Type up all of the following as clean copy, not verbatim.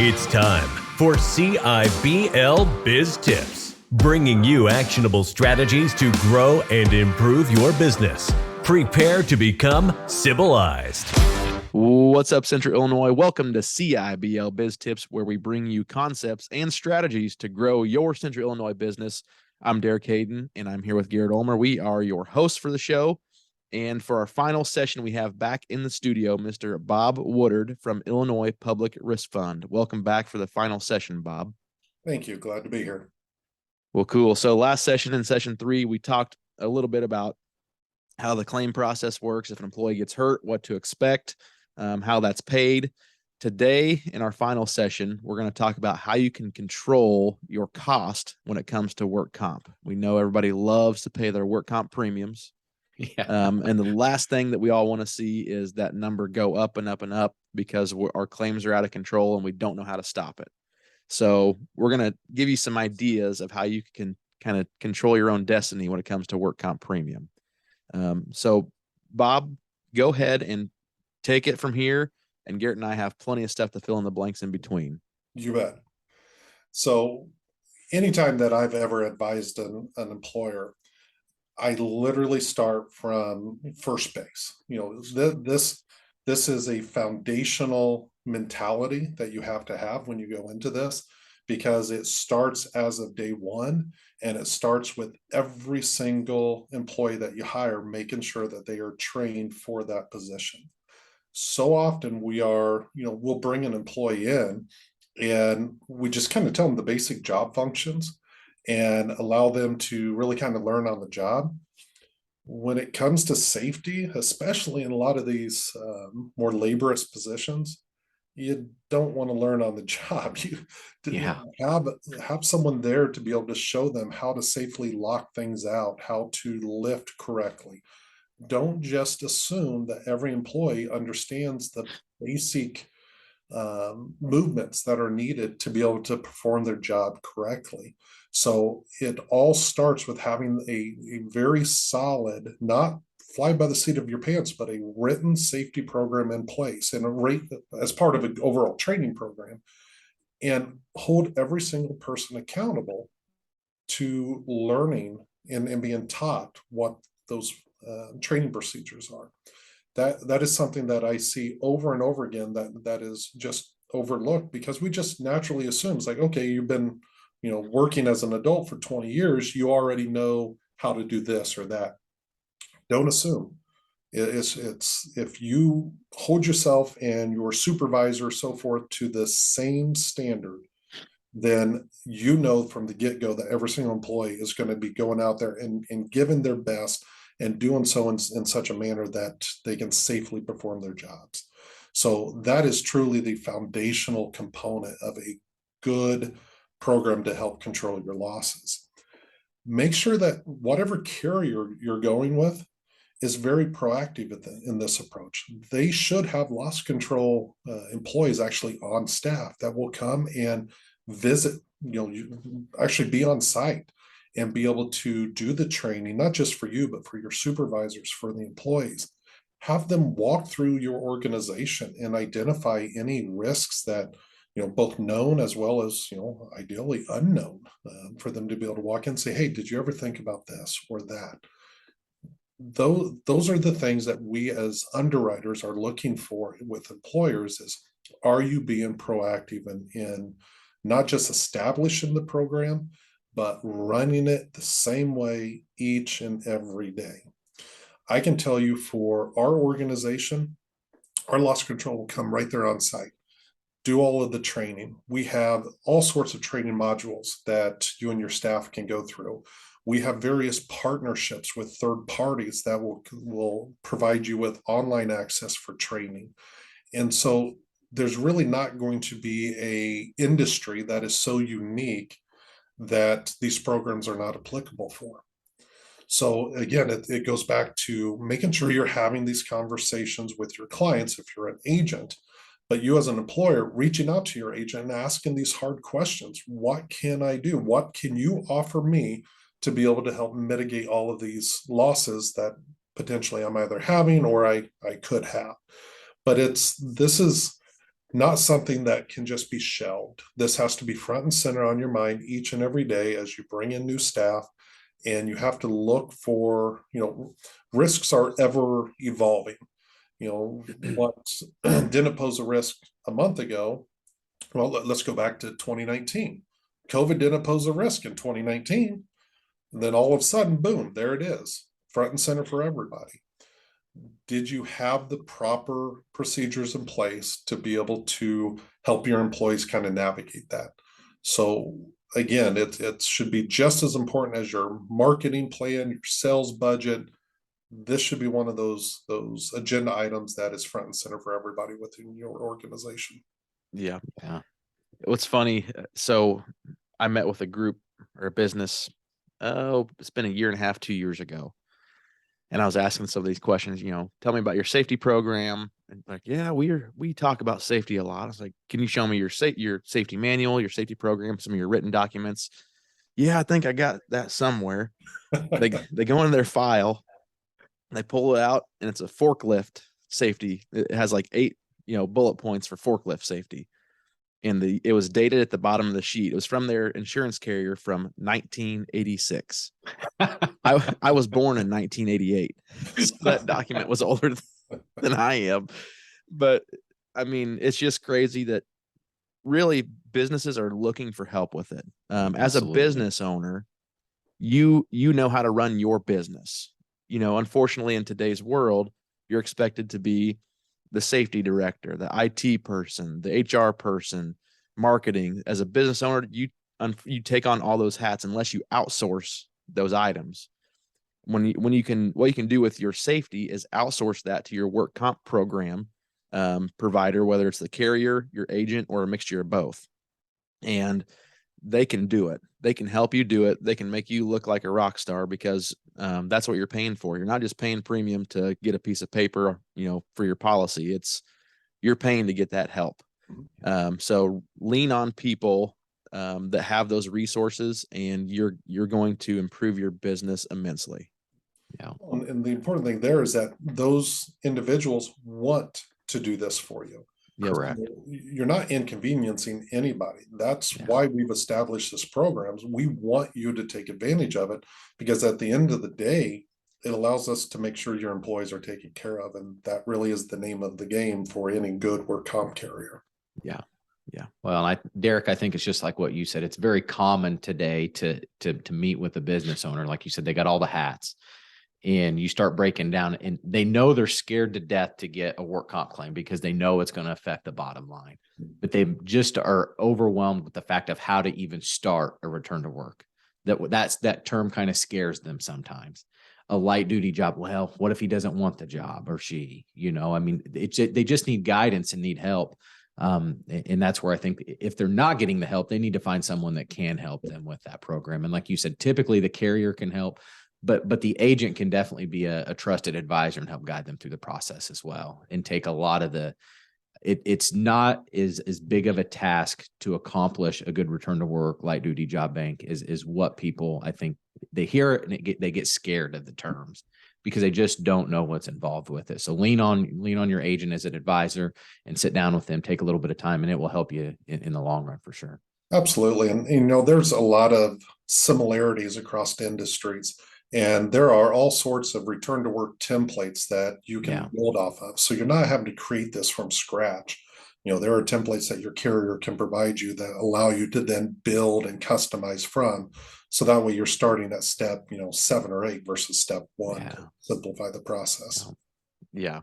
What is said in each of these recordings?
It's time for CIBL Biz Tips, bringing you actionable strategies to grow and improve your business. Prepare to become civilized. What's up, Central Illinois? Welcome to CIBL Biz Tips, where we bring you concepts and strategies to grow your Central Illinois business. I'm Derek Hayden, and I'm here with Garrett Ulmer. We are your hosts for the show. And for our final session, we have back in the studio, Mr. Bob Woodard from Illinois Public Risk Fund. Welcome back for the final session, Bob. Thank you. Glad to be here. Well, cool. So last session, in session 3, we talked a little bit about how the claim process works. If an employee gets hurt, what to expect, how that's paid. Today, in our final session, we're going to talk about how you can control your cost when it comes to work comp. We know everybody loves to pay their work comp premiums. Yeah. And the last thing that we all want to see is that number go up and up and up because our claims are out of control and we don't know how to stop it. So we're going to give you some ideas of how you can kind of control your own destiny when it comes to work comp premium. So Bob, go ahead and take it from here. And Garrett and I have plenty of stuff to fill in the blanks in between. You bet. So anytime that I've ever advised an employer, I literally start from first base. This is a foundational mentality that you have to have when you go into this, because it starts as of day one, and it starts with every single employee that you hire, making sure that they are trained for that position. So often we'll bring an employee in and we just kind of tell them the basic job functions and allow them to really kind of learn on the job. When it comes to safety, especially in a lot of these more laborious positions, you don't want to learn on the job. Have someone there to be able to show them how to safely lock things out, how to lift correctly. Don't just assume that every employee understands the basic movements that are needed to be able to perform their job correctly. So it all starts with having a very solid, not fly by the seat of your pants, but a written safety program in place and as part of an overall training program, and hold every single person accountable to learning and being taught what those training procedures are. That is something that I see over and over again that is just overlooked, because we just naturally assume it's like, okay, you've been working as an adult for 20 years, you already know how to do this or that. Don't assume. It's if you hold yourself and your supervisor, so forth, to the same standard, then from the get-go that every single employee is going to be going out there and giving their best and doing so in such a manner that they can safely perform their jobs. So that is truly the foundational component of a good program to help control your losses. Make sure that whatever carrier you're going with is very proactive in this approach. They should have loss control employees actually on staff that will come and visit, actually be on site and be able to do the training, not just for you, but for your supervisors, for the employees. Have them walk through your organization and identify any risks that, both known as well as, ideally unknown, for them to be able to walk in and say, hey, did you ever think about this or that? Those are the things that we as underwriters are looking for with employers is, are you being proactive in not just establishing the program, but running it the same way each and every day? I can tell you for our organization, our loss control will come right there on site, do all of the training. We have all sorts of training modules that you and your staff can go through. We have various partnerships with third parties that will provide you with online access for training. And so there's really not going to be a industry that is so unique that these programs are not applicable for. So again, it goes back to making sure you're having these conversations with your clients if you're an agent, but you as an employer reaching out to your agent and asking these hard questions. What can I do? What can you offer me to be able to help mitigate all of these losses that potentially I'm either having or I could have? But this is not something that can just be shelved. This has to be front and center on your mind each and every day as you bring in new staff. And you have to look for, risks are ever evolving. What didn't pose a risk a month ago. Well, let's go back to 2019. COVID didn't pose a risk in 2019. And then all of a sudden, boom, there it is, front and center for everybody. Did you have the proper procedures in place to be able to help your employees kind of navigate that? So again, it should be just as important as your marketing plan, your sales budget. This should be one of those agenda items that is front and center for everybody within your organization. Yeah. Yeah. What's funny, so I met with a group or a business, it's been a year and a half, 2 years ago. And I was asking some of these questions, tell me about your safety program. And like, yeah, we talk about safety a lot. I was like, can you show me your safety manual, your safety program, some of your written documents? Yeah, I think I got that somewhere. They go into their file, they pull it out, and it's a forklift safety. It has like 8, bullet points for forklift safety. And it was dated at the bottom of the sheet. It was from their insurance carrier from 1986. I was born in 1988. So that document was older than I am. But I mean, it's just crazy that really businesses are looking for help with it. As a Absolutely. business owner, you know how to run your business. Unfortunately, in today's world, you're expected to be the safety director, the IT person, the HR person, marketing. As a business owner, you take on all those hats unless you outsource those items. What you can do with your safety is outsource that to your work comp program provider, whether it's the carrier, your agent, or a mixture of both. And they can do it. They can help you do it. They can make you look like a rock star because that's what you're paying for. You're not just paying premium to get a piece of paper, for your policy. You're paying to get that help. So lean on people that have those resources, and you're going to improve your business immensely. Yeah. And the important thing there is that those individuals want to do this for you. Yep. Correct. You're not inconveniencing anybody. That's Yeah. why we've established this program. We want you to take advantage of it because at the end of the day, it allows us to make sure your employees are taken care of. And that really is the name of the game for any good work comp carrier. Yeah. Yeah. Well, Derek, I think it's just like what you said. It's very common today to meet with a business owner. Like you said, they got all the hats. And you start breaking down, and they know they're scared to death to get a work comp claim because they know it's going to affect the bottom line. But they just are overwhelmed with the fact of how to even start a return to work. That term kind of scares them sometimes. A light duty job. Well, what if he doesn't want the job, or she? I mean, they just need guidance and need help. And that's where I think if they're not getting the help, they need to find someone that can help them with that program. And like you said, typically the carrier can help. But the agent can definitely be a trusted advisor and help guide them through the process as well, and take a lot of it's not as big of a task to accomplish a good return to work light duty job bank is what people, I think, they hear it and they get scared of the terms because they just don't know what's involved with it. So lean on your agent as an advisor and sit down with them, take a little bit of time, and it will help you in the long run for sure. Absolutely. And there's a lot of similarities across industries. And there are all sorts of return to work templates that you can build off of. So you're not having to create this from scratch. There are templates that your carrier can provide you that allow you to then build and customize from. So that way you're starting at step, 7 or 8 versus step 1 to simplify the process. Yeah.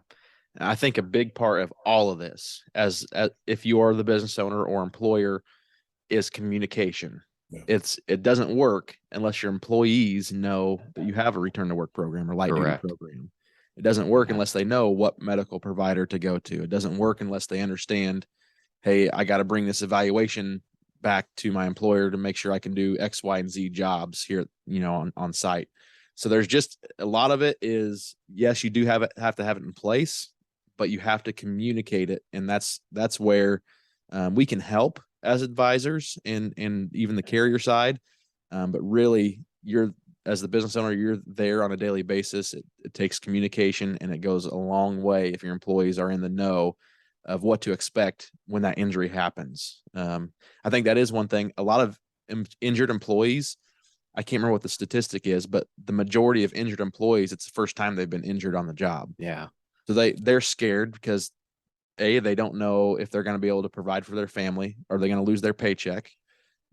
I think a big part of all of this, as if you are the business owner or employer, is communication. Yeah. It doesn't work unless your employees know that you have a return to work program or light duty program. It doesn't work unless they know what medical provider to go to. It doesn't work unless they understand, hey, I got to bring this evaluation back to my employer to make sure I can do X, Y, and Z jobs here, on site. So there's just a lot of it is, yes, you do have to have it in place, but you have to communicate it. And that's where we can help as advisors and even the carrier side. But really as the business owner, you're there on a daily basis. It takes communication, and it goes a long way if your employees are in the know of what to expect when that injury happens. I think that is one thing. A lot of injured employees, I can't remember what the statistic is, but the majority of injured employees, it's the first time they've been injured on the job. Yeah. So they're scared because A, they don't know if they're going to be able to provide for their family. Are they going to lose their paycheck?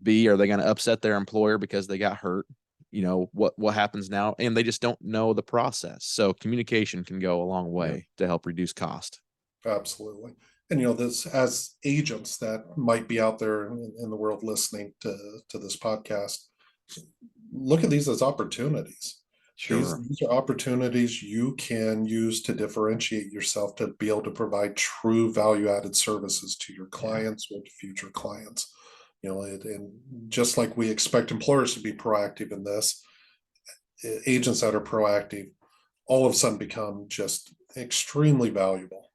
B, are they going to upset their employer because they got hurt? You know, what happens now? And they just don't know the process. So communication can go a long way to help reduce cost. Absolutely. And, this, as agents that might be out there in the world listening to this podcast, look at these as opportunities. Sure. These are opportunities you can use to differentiate yourself, to be able to provide true value-added services to your clients or to future clients. And just like we expect employers to be proactive in this, agents that are proactive all of a sudden become just extremely valuable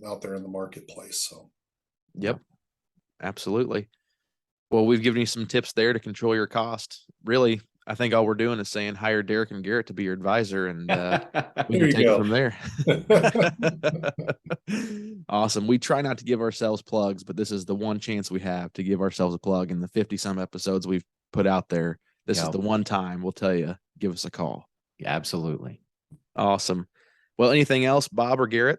out there in the marketplace. So, yep, absolutely. Well, we've given you some tips there to control your cost. Really, I think all we're doing is saying hire Derek and Garrett to be your advisor, and we can take it from there. Awesome. We try not to give ourselves plugs, but this is the one chance we have to give ourselves a plug. In the 50-some episodes we've put out there, this is the one time we'll tell you, give us a call. Yeah, absolutely. Awesome. Well, anything else, Bob or Garrett?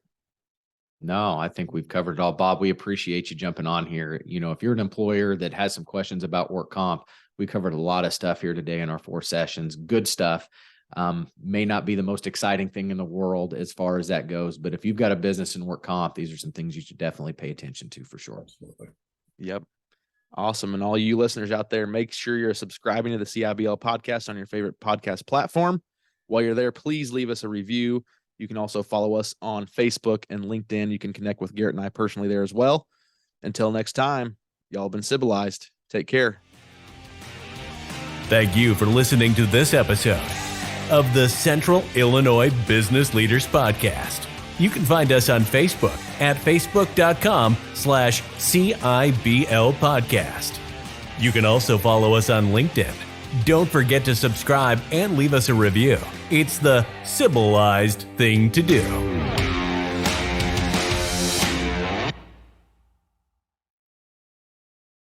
No, I think we've covered it all. Bob, we appreciate you jumping on here. If you're an employer that has some questions about work comp, we covered a lot of stuff here today in our 4 sessions. Good stuff. May not be the most exciting thing in the world as far as that goes, but if you've got a business in work comp, these are some things you should definitely pay attention to for sure. Absolutely. Yep. Awesome. And all you listeners out there, make sure you're subscribing to the CIBL podcast on your favorite podcast platform. While you're there, please leave us a review. You can also follow us on Facebook and LinkedIn. You can connect with Garrett and I personally there as well. Until next time, y'all been civilized. Take care. Thank you for listening to this episode of the Central Illinois Business Leaders Podcast. You can find us on Facebook at facebook.com/CIBL podcast. You can also follow us on LinkedIn. Don't forget to subscribe and leave us a review. It's the civilized thing to do.